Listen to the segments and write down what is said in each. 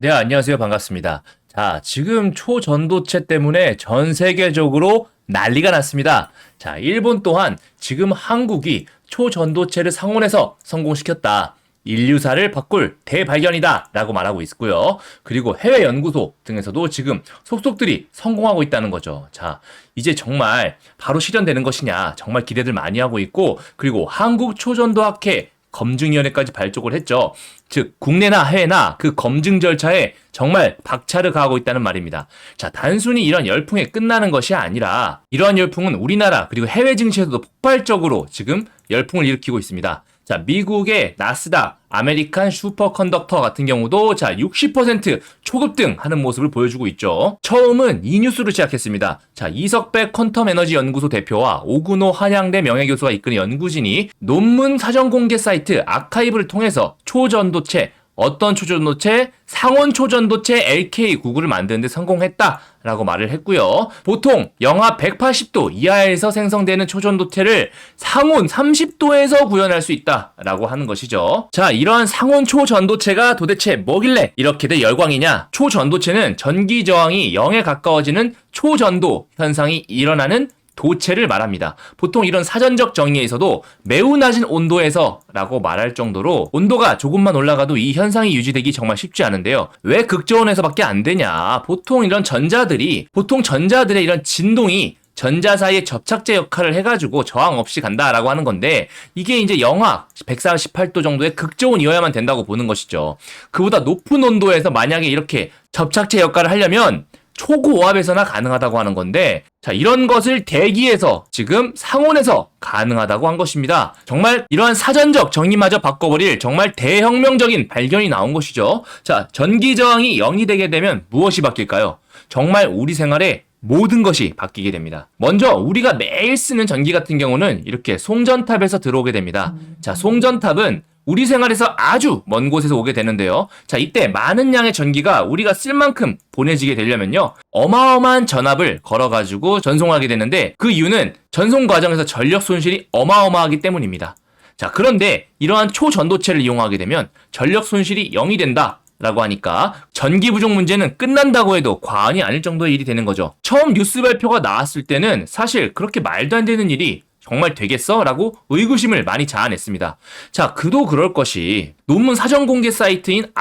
네, 안녕하세요. 반갑습니다. 자, 지금 초전도체 때문에 전 세계적으로 난리가 났습니다. 자, 일본 또한 지금 한국이 초전도체를 상온에서 성공시켰다. 인류사를 바꿀 대발견이다. 라고 말하고 있고요. 그리고 해외 연구소 등에서도 지금 속속들이 성공하고 있다는 거죠. 자, 이제 정말 바로 실현되는 것이냐. 정말 기대들 많이 하고 있고, 그리고 한국 초전도학회 검증위원회까지 발족을 했죠. 즉 국내나 해외나 그 검증 절차에 정말 박차를 가하고 있다는 말입니다. 자, 단순히 이런 열풍에 끝나는 것이 아니라 이러한 열풍은 우리나라 그리고 해외 증시에서도 폭발적으로 지금 열풍을 일으키고 있습니다. 자, 미국의 나스닥, 아메리칸 슈퍼컨덕터 같은 경우도 자, 60% 초급등 하는 모습을 보여주고 있죠. 처음은 이 뉴스로 시작했습니다. 자, 이석배 퀀텀 에너지 연구소 대표와 오근호 한양대 명예교수가 이끄는 연구진이 논문 사전 공개 사이트 아카이브를 통해서 초전도체, 어떤 초전도체? 상온 초전도체 LK99를 만드는데 성공했다라고 말을 했고요. 보통 영하 180도 이하에서 생성되는 초전도체를 상온 30도에서 구현할 수 있다라고 하는 것이죠. 자, 이러한 상온 초전도체가 도대체 뭐길래 이렇게들 열광이냐? 초전도체는 전기 저항이 0에 가까워지는 초전도 현상이 일어나는 도체를 말합니다. 보통 이런 사전적 정의에서도 매우 낮은 온도에서 라고 말할 정도로 온도가 조금만 올라가도 이 현상이 유지되기 정말 쉽지 않은데요. 왜 극저온에서밖에 안 되냐? 보통 전자들의 이런 진동이 전자 사이의 접착제 역할을 해가지고 저항 없이 간다라고 하는 건데, 이게 이제 영하 148도 정도의 극저온이어야만 된다고 보는 것이죠. 그보다 높은 온도에서 만약에 이렇게 접착제 역할을 하려면 초고압에서나 가능하다고 하는 건데, 자, 이런 것을 대기에서 지금 상온에서 가능하다고 한 것입니다. 정말 이러한 사전적 정의마저 바꿔버릴 정말 대혁명적인 발견이 나온 것이죠. 자, 전기 저항이 0이 되게 되면 무엇이 바뀔까요? 정말 우리 생활에 모든 것이 바뀌게 됩니다. 먼저 우리가 매일 쓰는 전기 같은 경우는 이렇게 송전탑에서 들어오게 됩니다. 자, 송전탑은 우리 생활에서 아주 먼 곳에서 오게 되는데요. 자, 이때 많은 양의 전기가 우리가 쓸 만큼 보내지게 되려면요, 어마어마한 전압을 걸어가지고 전송하게 되는데, 그 이유는 전송 과정에서 전력 손실이 어마어마하기 때문입니다. 자, 그런데 이러한 초전도체를 이용하게 되면 전력 손실이 0이 된다 라고 하니까 전기 부족 문제는 끝난다고 해도 과언이 아닐 정도의 일이 되는 거죠. 처음 뉴스 발표가 나왔을 때는 사실 그렇게 말도 안 되는 일이 정말 되겠어? 라고 의구심을 많이 자아냈습니다. 자, 그도 그럴 것이 논문 사전 공개 사이트인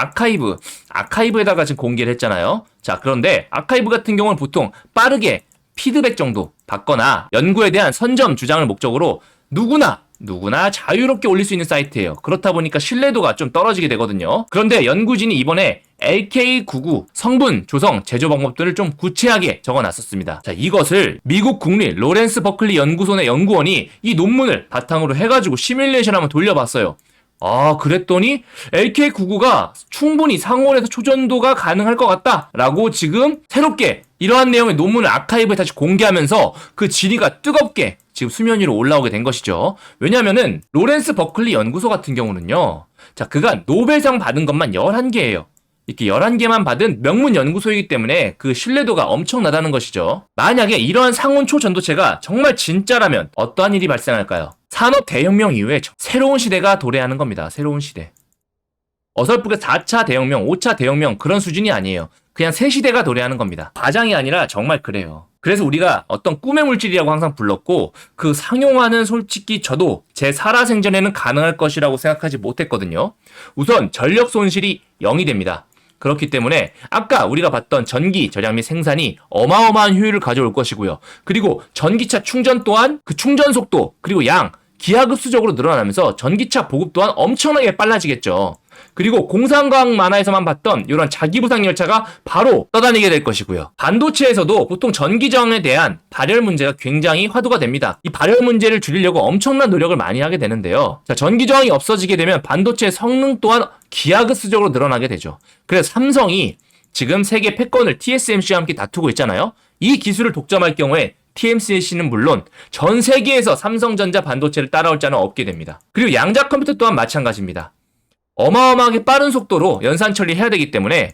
아카이브에다가 지금 공개를 했잖아요. 자, 그런데 아카이브 같은 경우는 보통 빠르게 피드백 정도 받거나 연구에 대한 선점 주장을 목적으로 누구나 자유롭게 올릴 수 있는 사이트예요. 그렇다 보니까 신뢰도가 좀 떨어지게 되거든요. 그런데 연구진이 이번에 LK99 성분, 조성, 제조 방법들을 좀 구체하게 적어놨었습니다. 자, 이것을 미국 국립 로렌스 버클리 연구소 내 연구원이 이 논문을 바탕으로 해가지고 시뮬레이션 한번 돌려봤어요. 그랬더니 LK99가 충분히 상온에서 초전도가 가능할 것 같다라고 지금 새롭게 이러한 내용의 논문을 아카이브에 다시 공개하면서 그 질의가 뜨겁게 지금 수면 위로 올라오게 된 것이죠. 왜냐면은 로렌스 버클리 연구소 같은 경우는요, 자, 그가 노벨상 받은 것만 11개예요. 이렇게 11개만 받은 명문 연구소이기 때문에 그 신뢰도가 엄청나다는 것이죠. 만약에 이러한 상온 초전도체가 정말 진짜라면 어떠한 일이 발생할까요? 산업 대혁명 이후에 새로운 시대가 도래하는 겁니다. 새로운 시대. 어설프게 4차 대혁명, 5차 대혁명 그런 수준이 아니에요. 그냥 새 시대가 도래하는 겁니다. 과장이 아니라 정말 그래요. 그래서 우리가 어떤 꿈의 물질이라고 항상 불렀고, 그 상용화는 솔직히 저도 제 살아생전에는 가능할 것이라고 생각하지 못했거든요. 우선 전력 손실이 0이 됩니다. 그렇기 때문에 아까 우리가 봤던 전기 절약 및 생산이 어마어마한 효율을 가져올 것이고요. 그리고 전기차 충전 또한 그 충전 속도 그리고 양 기하급수적으로 늘어나면서 전기차 보급 또한 엄청나게 빨라지겠죠. 그리고 공상과학 만화에서만 봤던 이런 자기부상 열차가 바로 떠다니게 될 것이고요. 반도체에서도 보통 전기 저항에 대한 발열 문제가 굉장히 화두가 됩니다. 이 발열 문제를 줄이려고 엄청난 노력을 많이 하게 되는데요. 자, 전기 저항이 없어지게 되면 반도체의 성능 또한 기하급수적으로 늘어나게 되죠. 그래서 삼성이 지금 세계 패권을 TSMC와 함께 다투고 있잖아요. 이 기술을 독점할 경우에 TSMC는 물론 전 세계에서 삼성전자 반도체를 따라올 자는 없게 됩니다. 그리고 양자 컴퓨터 또한 마찬가지입니다. 어마어마하게 빠른 속도로 연산 처리해야 되기 때문에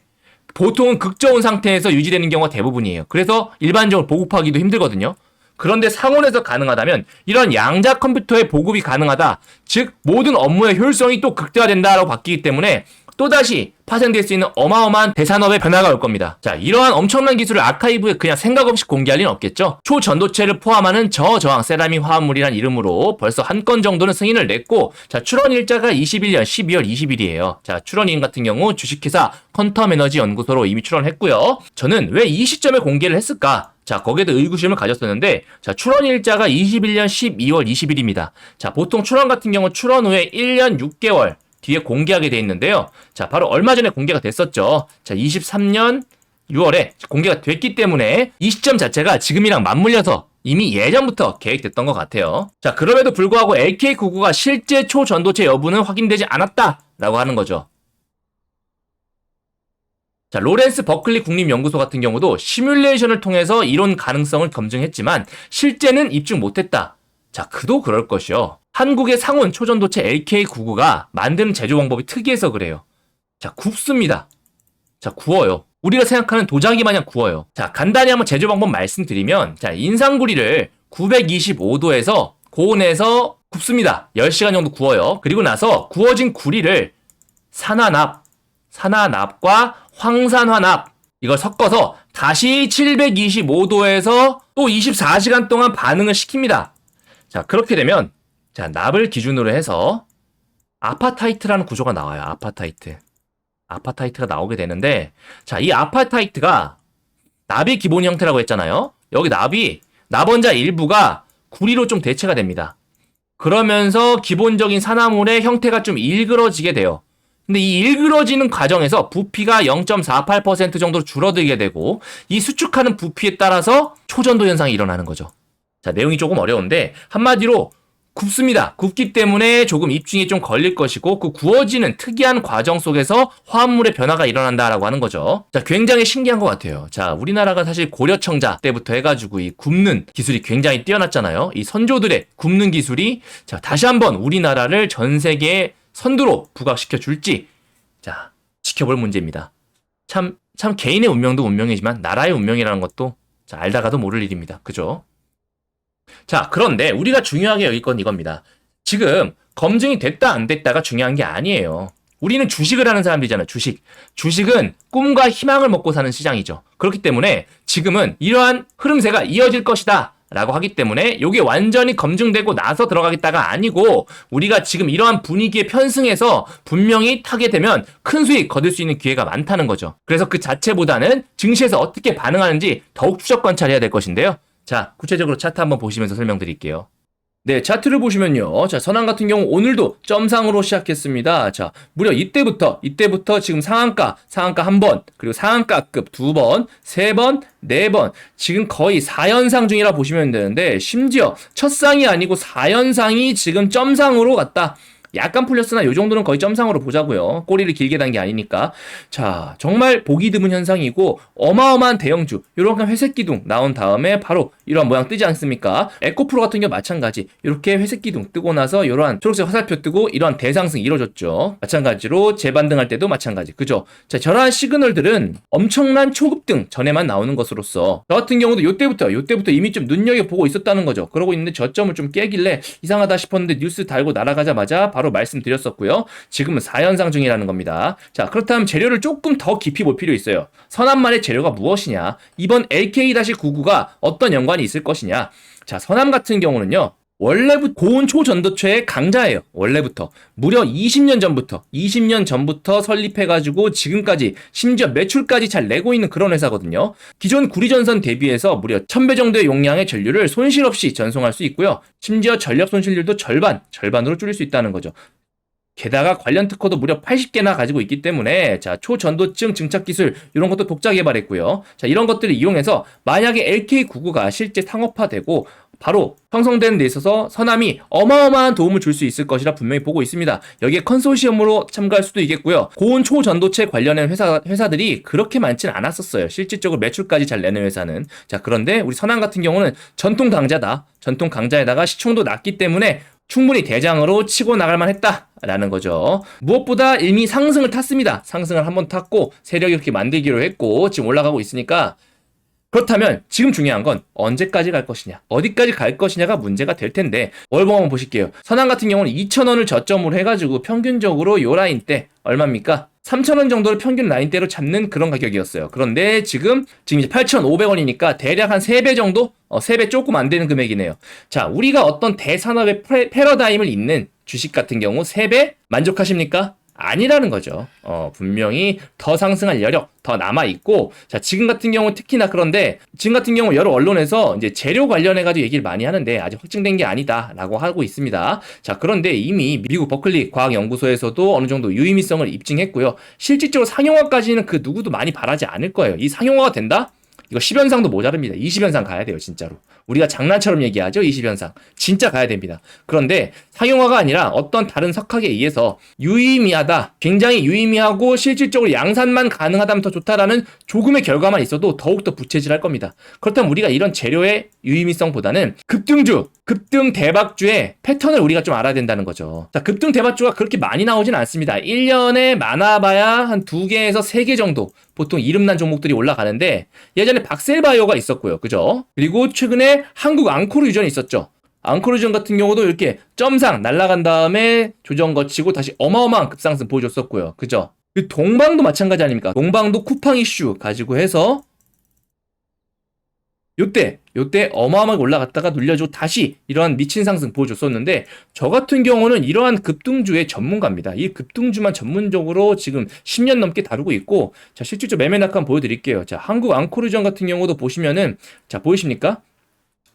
보통은 극저온 상태에서 유지되는 경우가 대부분이에요. 그래서 일반적으로 보급하기도 힘들거든요. 그런데 상온에서 가능하다면 이런 양자 컴퓨터의 보급이 가능하다. 즉 모든 업무의 효율성이 또 극대화된다라고 바뀌기 때문에 또다시 파생될 수 있는 어마어마한 대산업의 변화가 올 겁니다. 자, 이러한 엄청난 기술을 아카이브에 그냥 생각 없이 공개할 리는 없겠죠. 초전도체를 포함하는 저저항 세라믹 화합물이란 이름으로 벌써 한 건 정도는 승인을 냈고, 자, 출원 일자가 21년 12월 20일이에요. 자, 출원인 같은 경우 주식회사 퀀텀 에너지 연구소로 이미 출원했고요. 저는 왜 이 시점에 공개를 했을까? 자, 거기에도 의구심을 가졌었는데, 자, 출원 일자가 21년 12월 20일입니다. 자, 보통 출원 같은 경우 출원 후에 1년 6개월 뒤에 공개하게 돼 있는데요. 자, 바로 얼마 전에 공개가 됐었죠. 자, 23년 6월에 공개가 됐기 때문에 이 시점 자체가 지금이랑 맞물려서 이미 예전부터 계획됐던 것 같아요. 자, 그럼에도 불구하고 LK99가 실제 초전도체 여부는 확인되지 않았다라고 하는 거죠. 자, 로렌스 버클리 국립연구소 같은 경우도 시뮬레이션을 통해서 이론 가능성을 검증했지만 실제는 입증 못했다. 자, 그도 그럴 것이요. 한국의 상온 초전도체 LK99가 만드는 제조 방법이 특이해서 그래요. 자, 굽습니다. 자, 구워요. 우리가 생각하는 도자기 마냥 구워요. 자, 간단히 한번 제조 방법 말씀드리면, 자, 인상구리를 925도에서 고온에서 굽습니다. 10시간 정도 구워요. 그리고 나서 구워진 구리를 산화납과 황산화납, 이걸 섞어서 다시 725도에서 또 24시간 동안 반응을 시킵니다. 자, 그렇게 되면, 자, 납을 기준으로 해서 아파타이트라는 구조가 나와요. 아파타이트가 나오게 되는데, 자, 이 아파타이트가 납이 기본 형태라고 했잖아요. 여기 납원자 일부가 구리로 좀 대체가 됩니다. 그러면서 기본적인 산화물의 형태가 좀 일그러지게 돼요. 근데 이 일그러지는 과정에서 부피가 0.48% 정도로 줄어들게 되고, 이 수축하는 부피에 따라서 초전도 현상이 일어나는 거죠. 자, 내용이 조금 어려운데 한마디로 굽습니다. 굽기 때문에 조금 입증이 좀 걸릴 것이고, 그 구워지는 특이한 과정 속에서 화합물의 변화가 일어난다라고 하는 거죠. 자, 굉장히 신기한 것 같아요. 자, 우리나라가 사실 고려청자 때부터 해가지고 이 굽는 기술이 굉장히 뛰어났잖아요. 이 선조들의 굽는 기술이, 자, 다시 한번 우리나라를 전 세계의 선두로 부각시켜 줄지, 자, 지켜볼 문제입니다. 참 개인의 운명도 운명이지만 나라의 운명이라는 것도, 자, 알다가도 모를 일입니다. 그죠? 자, 그런데 우리가 중요하게 여길 건 이겁니다. 지금 검증이 됐다 안 됐다가 중요한 게 아니에요. 우리는 주식을 하는 사람들이잖아요. 주식은 꿈과 희망을 먹고 사는 시장이죠. 그렇기 때문에 지금은 이러한 흐름세가 이어질 것이다 라고 하기 때문에 이게 완전히 검증되고 나서 들어가겠다가 아니고, 우리가 지금 이러한 분위기에 편승해서 분명히 타게 되면 큰 수익 거둘 수 있는 기회가 많다는 거죠. 그래서 그 자체보다는 증시에서 어떻게 반응하는지 더욱 추적 관찰해야 될 것인데요. 자, 구체적으로 차트 한번 보시면서 설명드릴게요. 네, 차트를 보시면요. 자, 선왕 같은 경우 오늘도 점상으로 시작했습니다. 자, 무려 이때부터 지금 상한가 한 번, 그리고 상한가급 두 번, 세 번, 네 번, 지금 거의 4연상 중이라 보시면 되는데, 심지어 첫 상이 아니고 4연상이 지금 점상으로 갔다. 약간 풀렸으나 이 정도는 거의 점상으로 보자고요. 꼬리를 길게 단 게 아니니까. 자, 정말 보기 드문 현상이고 어마어마한 대형주, 이렇게 회색 기둥 나온 다음에 바로 이러한 모양 뜨지 않습니까? 에코프로 같은 경우 마찬가지. 이렇게 회색 기둥 뜨고 나서 이러한 초록색 화살표 뜨고 이러한 대상승이 이루어졌죠. 마찬가지로 재반등할 때도 마찬가지. 그죠? 자, 저러한 시그널들은 엄청난 초급등 전에만 나오는 것으로서, 저 같은 경우도 요때부터 이미 좀 눈여겨보고 있었다는 거죠. 그러고 있는데 저점을 좀 깨길래 이상하다 싶었는데 뉴스 달고 날아가자마자 바로 말씀드렸었고요. 지금은 4연상 중이라는 겁니다. 자, 그렇다면 재료를 조금 더 깊이 볼 필요 있어요. 선암만의 재료가 무엇이냐? 이번 LK-99가 어떤 연관이 있을 것이냐? 자, 선암 같은 경우는요, 원래부터 고온 초전도체의 강자예요. 원래부터. 무려 20년 전부터 설립해가지고 지금까지 심지어 매출까지 잘 내고 있는 그런 회사거든요. 기존 구리전선 대비해서 무려 1000배 정도의 용량의 전류를 손실 없이 전송할 수 있고요. 심지어 전력 손실률도 절반으로 줄일 수 있다는 거죠. 게다가 관련 특허도 무려 80개나 가지고 있기 때문에, 자, 초전도층 증착 기술 이런 것도 독자 개발했고요. 자, 이런 것들을 이용해서 만약에 LK99가 실제 상업화되고 바로 형성되는 데 있어서 선암이 어마어마한 도움을 줄 수 있을 것이라 분명히 보고 있습니다. 여기에 컨소시엄으로 참가할 수도 있겠고요. 고온 초전도체 관련된 회사들이 그렇게 많진 않았었어요. 실질적으로 매출까지 잘 내는 회사는. 자, 그런데 우리 선암 같은 경우는 전통 강자다. 전통 강자에다가 시총도 낮기 때문에 충분히 대장으로 치고 나갈만 했다라는 거죠. 무엇보다 이미 상승을 탔습니다. 상승을 한번 탔고 세력이 이렇게 만들기로 했고 지금 올라가고 있으니까, 그렇다면 지금 중요한 건 언제까지 갈 것이냐, 어디까지 갈 것이냐가 문제가 될 텐데, 월봉 한번 보실게요. 선암 같은 경우는 2,000원을 저점으로 해가지고 평균적으로 요 라인 때 얼마입니까? 3,000원 정도를 평균 라인대로 잡는 그런 가격이었어요. 그런데 지금 이제 8,500원이니까 대략 한 3배 정도? 3배 조금 안 되는 금액이네요. 자, 우리가 어떤 대산업의 패러다임을 잇는 주식 같은 경우 3배 만족하십니까? 아니라는 거죠. 분명히 더 상승할 여력 더 남아있고, 자, 지금 같은 경우 특히나 그런데, 지금 같은 경우 여러 언론에서 이제 재료 관련해가지고 얘기를 많이 하는데, 아직 확증된 게 아니다, 라고 하고 있습니다. 자, 그런데 이미 미국 버클리 과학연구소에서도 어느 정도 유의미성을 입증했고요. 실질적으로 상용화까지는 그 누구도 많이 바라지 않을 거예요. 이 상용화가 된다? 이거 10연상도 모자릅니다. 20연상 가야 돼요, 진짜로. 우리가 장난처럼 얘기하죠, 20연상. 진짜 가야 됩니다. 그런데 상용화가 아니라 어떤 다른 석학에 의해서 유의미하다, 굉장히 유의미하고 실질적으로 양산만 가능하다면 더 좋다라는 조금의 결과만 있어도 더욱더 부채질할 겁니다. 그렇다면 우리가 이런 재료의 유의미성보다는 급등주, 급등 대박주의 패턴을 우리가 좀 알아야 된다는 거죠. 자, 급등 대박주가 그렇게 많이 나오진 않습니다. 1년에 많아봐야 한 2개에서 3개 정도 보통 이름난 종목들이 올라가는데, 예전에 박셀바이오가 있었고요. 그죠? 그리고 최근에 한국 앙코르유전이 있었죠. 앙코르유전 같은 경우도 이렇게 점상 날아간 다음에 조정 거치고 다시 어마어마한 급상승 보여줬었고요. 그죠? 그 동방도 마찬가지 아닙니까? 동방도 쿠팡 이슈 가지고 해서 요때 어마어마하게 올라갔다가 눌려주고 다시 이러한 미친 상승 보여줬었는데, 저 같은 경우는 이러한 급등주의 전문가입니다. 이 급등주만 전문적으로 지금 10년 넘게 다루고 있고, 자, 실질적으로 매매 낙한 보여드릴게요. 자, 한국 앙코르전 같은 경우도 보시면은, 자, 보이십니까?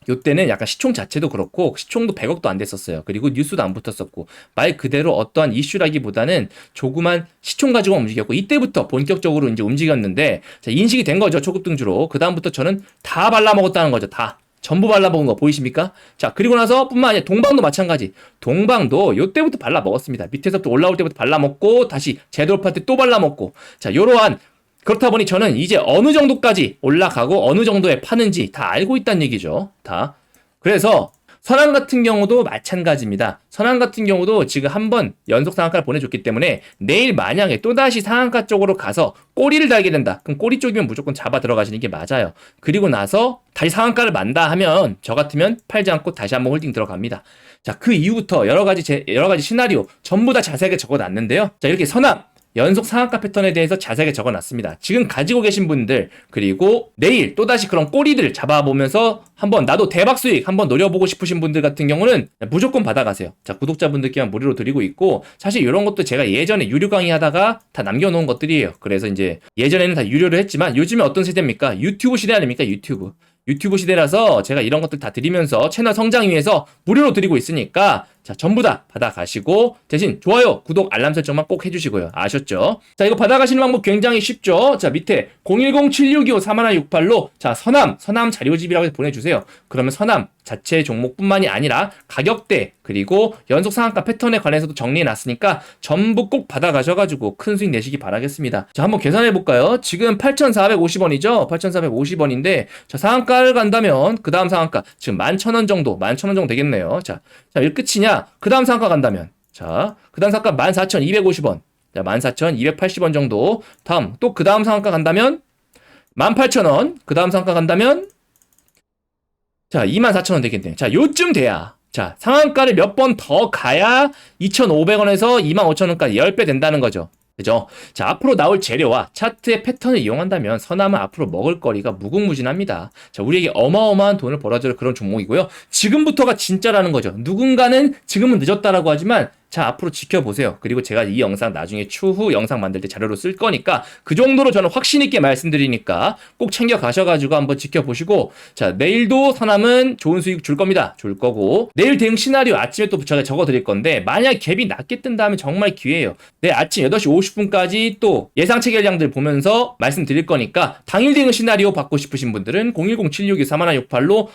요때는 약간 시총 자체도 그렇고 시총도 100억도 안 됐었어요. 그리고 뉴스도 안 붙었었고, 말 그대로 어떠한 이슈라기보다는 조그만 시총 가지고 움직였고, 이때부터 본격적으로 이제 움직였는데, 자, 인식이 된 거죠, 초급등주로. 그 다음부터 저는 다 발라먹었다는 거죠. 다 전부 발라먹은 거 보이십니까? 자, 그리고 나서 뿐만 아니라 동방도 마찬가지. 동방도 요때부터 발라먹었습니다. 밑에서부터 올라올 때부터 발라먹고 다시 재돌파 때 또 발라먹고, 자, 요러한, 그렇다 보니 저는 이제 어느 정도까지 올라가고 어느 정도에 파는지 다 알고 있다는 얘기죠. 다. 그래서 선한 같은 경우도 마찬가지입니다. 선한 같은 경우도 지금 한번 연속 상한가를 보내줬기 때문에 내일 만약에 또다시 상한가 쪽으로 가서 꼬리를 달게 된다. 그럼 꼬리 쪽이면 무조건 잡아 들어가시는 게 맞아요. 그리고 나서 다시 상한가를 만다 하면 저 같으면 팔지 않고 다시 한번 홀딩 들어갑니다. 자, 그 이후부터 여러 가지 시나리오 전부 다 자세하게 적어놨는데요. 자, 이렇게 선한 연속 상한가 패턴에 대해서 자세하게 적어놨습니다. 지금 가지고 계신 분들, 그리고 내일 또다시 그런 꼬리들 잡아보면서 한번 나도 대박 수익 한번 노려보고 싶으신 분들 같은 경우는 무조건 받아가세요. 자, 구독자분들께만 무료로 드리고 있고, 사실 이런 것도 제가 예전에 유료 강의 하다가 다 남겨놓은 것들이에요. 그래서 이제 예전에는 다 유료로 했지만 요즘에 어떤 세대입니까? 유튜브 시대 아닙니까? 유튜브 시대라서 제가 이런 것들 다 드리면서 채널 성장 위해서 무료로 드리고 있으니까, 자, 전부 다 받아가시고 대신 좋아요, 구독, 알람 설정만 꼭 해주시고요. 아셨죠? 자, 이거 받아가시는 방법 굉장히 쉽죠? 자, 밑에 010-7625-3168로 자, 선암 자료집이라고 해서 보내주세요. 그러면 선암 자체 종목뿐만이 아니라 가격대, 그리고 연속 상한가 패턴에 관해서도 정리해놨으니까 전부 꼭 받아가셔가지고 큰 수익 내시기 바라겠습니다. 자, 한번 계산해볼까요? 지금 8,450원이죠? 8,450원인데, 자, 상한가를 간다면 그 다음 상한가 지금 11,000원 정도 되겠네요. 자, 왜 끝이냐? 그 다음 상한가 간다면, 자, 그 다음 상한가 14,250원, 자, 14,280원 정도. 다음 또 그 다음 상한가 간다면 18,000원, 그 다음 상한가 간다면 자, 24,000원 되겠네요. 자, 요쯤 돼야, 자, 상한가를 몇 번 더 가야 2,500원에서 25,000원까지 10배 된다는 거죠. 그죠? 자, 앞으로 나올 재료와 차트의 패턴을 이용한다면 선암은 앞으로 먹을 거리가 무궁무진합니다. 자, 우리에게 어마어마한 돈을 벌어줄 그런 종목이고요. 지금부터가 진짜라는 거죠. 누군가는 지금은 늦었다라고 하지만, 자, 앞으로 지켜보세요. 그리고 제가 이 영상 나중에 추후 영상 만들 때 자료로 쓸 거니까 그 정도로 저는 확신 있게 말씀드리니까 꼭 챙겨 가셔가지고 한번 지켜보시고, 자, 내일도 선암은 좋은 수익 줄 겁니다. 줄 거고, 내일 대응 시나리오 아침에 또 제가 적어 드릴 건데, 만약 갭이 낮게 뜬다면 정말 기회예요. 내일 아침 8시 50분까지 또 예상치 결량들 보면서 말씀드릴 거니까, 당일 대응 시나리오 받고 싶으신 분들은 010-762-3168로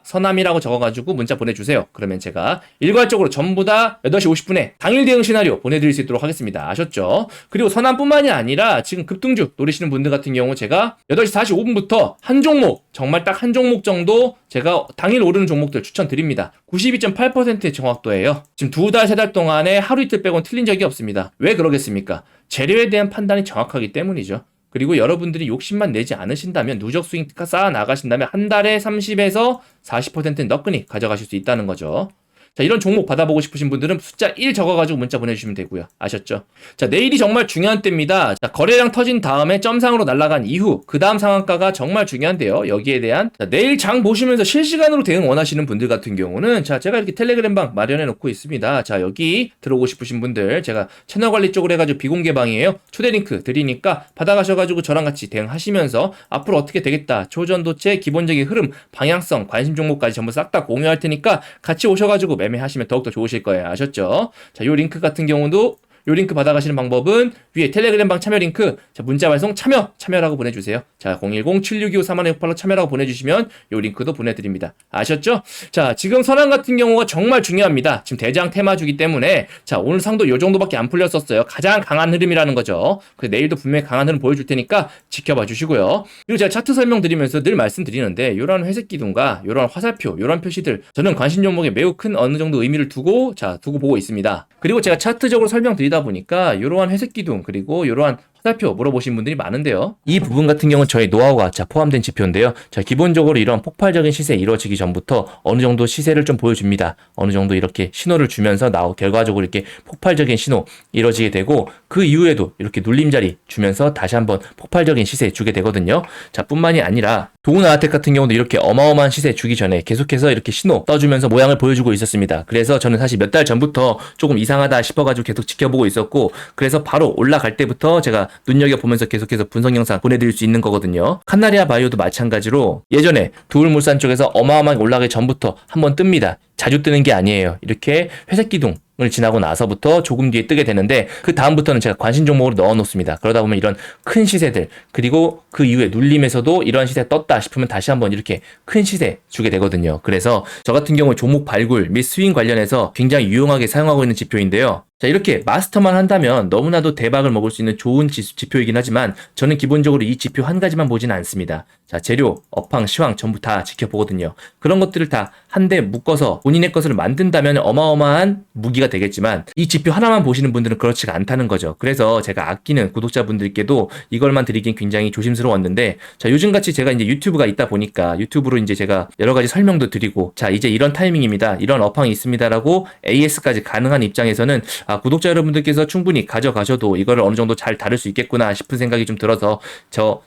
선암이라고 적어가지고 문자 보내주세요. 그러면 제가 일괄적으로 전부 다 8시 50분 당일 대응 시나리오 보내드릴 수 있도록 하겠습니다. 아셨죠? 그리고 선암뿐만이 아니라 지금 급등주 노리시는 분들 같은 경우 제가 8시 45분부터 한 종목, 정말 딱 한 종목 정도 제가 당일 오르는 종목들 추천드립니다. 92.8%의 정확도예요. 지금 2달, 3달 동안에 하루 이틀 빼고는 틀린 적이 없습니다. 왜 그러겠습니까? 재료에 대한 판단이 정확하기 때문이죠. 그리고 여러분들이 욕심만 내지 않으신다면, 누적 수익 쌓아 나가신다면 한 달에 30에서 40%는 너끈히 가져가실 수 있다는 거죠. 자, 이런 종목 받아보고 싶으신 분들은 숫자 1 적어가지고 문자 보내주시면 되고요. 아셨죠? 자, 내일이 정말 중요한 때입니다. 자, 거래량 터진 다음에 점상으로 날아간 이후 그 다음 상한가가 정말 중요한데요. 여기에 대한 자, 내일 장 보시면서 실시간으로 대응 원하시는 분들 같은 경우는 자, 제가 이렇게 텔레그램방 마련해 놓고 있습니다. 자, 여기 들어오고 싶으신 분들 제가 채널 관리 쪽으로 해가지고 비공개방이에요. 초대 링크 드리니까 받아가셔가지고 저랑 같이 대응하시면서 앞으로 어떻게 되겠다, 초전도체 기본적인 흐름, 방향성, 관심 종목까지 전부 싹 다 공유할 테니까 같이 오셔가지고 매매하시면 더욱더 좋으실 거예요. 아셨죠? 자, 요 링크 같은 경우도 요 링크 받아가시는 방법은 위에 텔레그램방 참여 링크, 자, 문자 발송 참여라고 보내주세요. 자, 010-7625-3168로 참여라고 보내주시면 요 링크도 보내드립니다. 아셨죠? 자, 지금 선황 같은 경우가 정말 중요합니다. 지금 대장 테마주기 때문에 자, 오늘 상도 요 정도밖에 안 풀렸었어요. 가장 강한 흐름이라는 거죠. 그래서 내일도 분명히 강한 흐름 보여줄 테니까 지켜봐 주시고요. 그리고 제가 차트 설명드리면서 늘 말씀드리는데 요런 회색 기둥과 요런 화살표, 요런 표시들 저는 관심 종목에 매우 큰 어느 정도 의미를 두고 보고 있습니다. 그리고 제가 차트적으로 설명드리다 보니까 이러한 회색 기둥 그리고 이러한 화살표 물어보신 분들이 많은데요. 이 부분 같은 경우는 저희 노하우가 포함된 지표인데요. 자, 기본적으로 이런 폭발적인 시세 이루어지기 전부터 어느 정도 시세를 좀 보여줍니다. 어느 정도 이렇게 신호를 주면서 결과적으로 이렇게 폭발적인 신호 이루어지게 되고 그 이후에도 이렇게 눌림자리 주면서 다시 한번 폭발적인 시세 주게 되거든요. 자, 뿐만이 아니라 도우나아텍 같은 경우도 이렇게 어마어마한 시세 주기 전에 계속해서 이렇게 신호 떠주면서 모양을 보여주고 있었습니다. 그래서 저는 사실 몇 달 전부터 조금 이상하다 싶어가지고 계속 지켜보고 있었고 그래서 바로 올라갈 때부터 제가 눈여겨보면서 계속해서 분석 영상 보내드릴 수 있는 거거든요. 칸나리아 바이오도 마찬가지로 예전에 두울물산 쪽에서 어마어마하게 올라가기 전부터 한번 뜹니다. 자주 뜨는 게 아니에요. 이렇게 회색 기둥을 지나고 나서부터 조금 뒤에 뜨게 되는데 그 다음부터는 제가 관심 종목으로 넣어 놓습니다. 그러다 보면 이런 큰 시세들 그리고 그 이후에 눌림에서도 이런 시세 떴다 싶으면 다시 한번 이렇게 큰 시세 주게 되거든요. 그래서 저 같은 경우에 종목 발굴 및 스윙 관련해서 굉장히 유용하게 사용하고 있는 지표인데요. 자, 이렇게 마스터만 한다면 너무나도 대박을 먹을 수 있는 좋은 지표이긴 하지만 저는 기본적으로 이 지표 한 가지만 보지는 않습니다. 자, 재료, 업황, 시황 전부 다 지켜보거든요. 그런 것들을 다 한데 묶어서 본인의 것을 만든다면 어마어마한 무기가 되겠지만 이 지표 하나만 보시는 분들은 그렇지가 않다는 거죠. 그래서 제가 아끼는 구독자분들께도 이걸만 드리긴 굉장히 조심스러웠는데 자, 요즘같이 제가 이제 유튜브가 있다 보니까 유튜브로 이제 제가 여러 가지 설명도 드리고 자, 이제 이런 타이밍입니다. 이런 업황이 있습니다라고 AS까지 가능한 입장에서는 구독자 여러분들께서 충분히 가져가셔도 이거를 어느 정도 잘 다룰 수 있겠구나 싶은 생각이 좀 들어서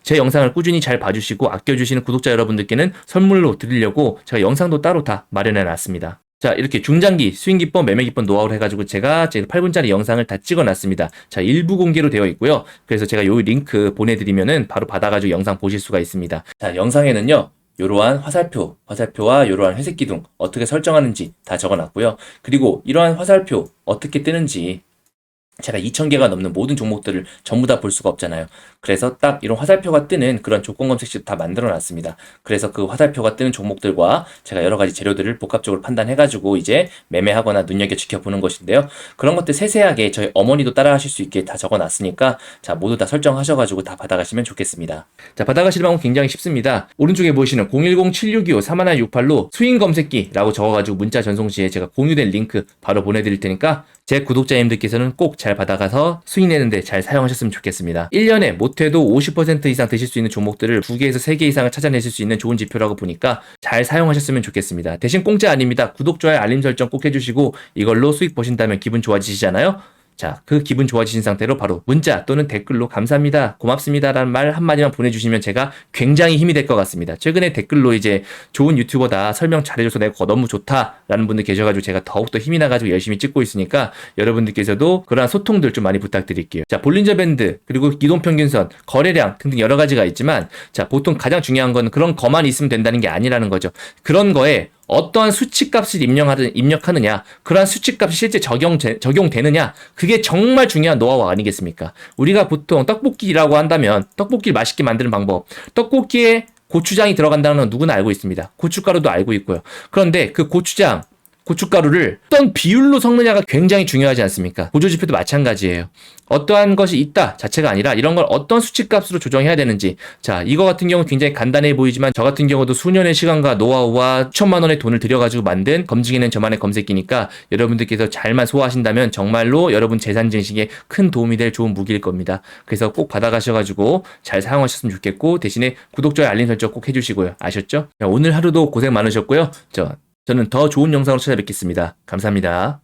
제 영상을 꾸준히 잘 봐주시고 아껴주시는 구독자 여러분들께는 선물로 드리려고 제가 영상도 따로 다 마련해 놨습니다. 자, 이렇게 중장기 스윙 기법, 매매 기법 노하우를 해가지고 제가 8분짜리 영상을 다 찍어놨습니다. 자, 일부 공개로 되어 있고요. 그래서 제가 요 링크 보내드리면은 바로 받아가지고 영상 보실 수가 있습니다. 자, 영상에는요. 이러한 화살표와 이러한 회색 기둥 어떻게 설정하는지 다 적어놨고요. 그리고 이러한 화살표 어떻게 뜨는지 제가 2,000개가 넘는 모든 종목들을 전부 다 볼 수가 없잖아요. 그래서 딱 이런 화살표가 뜨는 그런 조건 검색식도 다 만들어 놨습니다. 그래서 그 화살표가 뜨는 종목들과 제가 여러 가지 재료들을 복합적으로 판단해가지고 이제 매매하거나 눈여겨 지켜보는 것인데요. 그런 것들 세세하게 저희 어머니도 따라 하실 수 있게 다 적어 놨으니까 자, 모두 다 설정하셔가지고 다 받아가시면 좋겠습니다. 자, 받아가시는 방법 굉장히 쉽습니다. 오른쪽에 보시는 010-7625-3168로 스윙 검색기라고 적어가지고 문자 전송 시에 제가 공유된 링크 바로 보내드릴 테니까 제 구독자님들께서는 꼭 잘 받아가서 수익 내는데 잘 사용하셨으면 좋겠습니다. 1년에 못해도 50% 이상 드실 수 있는 종목들을 2개에서 3개 이상을 찾아내실 수 있는 좋은 지표라고 보니까 잘 사용하셨으면 좋겠습니다. 대신 공짜 아닙니다. 구독, 좋아요, 알림 설정 꼭 해주시고 이걸로 수익 보신다면 기분 좋아지시잖아요. 자, 그 기분 좋아지신 상태로 바로 문자 또는 댓글로 감사합니다, 고맙습니다 라는 말 한마디만 보내주시면 제가 굉장히 힘이 될 것 같습니다. 최근에 댓글로 이제 좋은 유튜버다, 설명 잘해줘서 내가 너무 좋다 라는 분들 계셔가지고 제가 더욱더 힘이 나가지고 열심히 찍고 있으니까 여러분들께서도 그러한 소통들 좀 많이 부탁드릴게요. 자, 볼린저 밴드 그리고 이동평균선, 거래량 등등 여러 가지가 있지만 자, 보통 가장 중요한 건 그런 거만 있으면 된다는 게 아니라는 거죠. 그런 거에 어떠한 수치값을 입력하느냐, 그러한 수치값이 실제 적용되느냐, 그게 정말 중요한 노하우 아니겠습니까? 우리가 보통 떡볶이라고 한다면 떡볶이를 맛있게 만드는 방법, 떡볶이에 고추장이 들어간다는 건 누구나 알고 있습니다. 고춧가루도 알고 있고요. 그런데 그 고춧가루를 어떤 비율로 섞느냐가 굉장히 중요하지 않습니까? 보조지표도 마찬가지예요. 어떠한 것이 있다 자체가 아니라 이런 걸 어떤 수치값으로 조정해야 되는지, 자, 이거 같은 경우 굉장히 간단해 보이지만 저 같은 경우도 수년의 시간과 노하우와 천만 원의 돈을 들여가지고 만든 검증해낸 저만의 검색기니까 여러분들께서 잘만 소화하신다면 정말로 여러분 재산 증식에 큰 도움이 될 좋은 무기일 겁니다. 그래서 꼭 받아가셔가지고 잘 사용하셨으면 좋겠고 대신에 구독, 좋아요, 알림 설정 꼭 해주시고요. 아셨죠? 자, 오늘 하루도 고생 많으셨고요. 저는 더 좋은 영상으로 찾아뵙겠습니다. 감사합니다.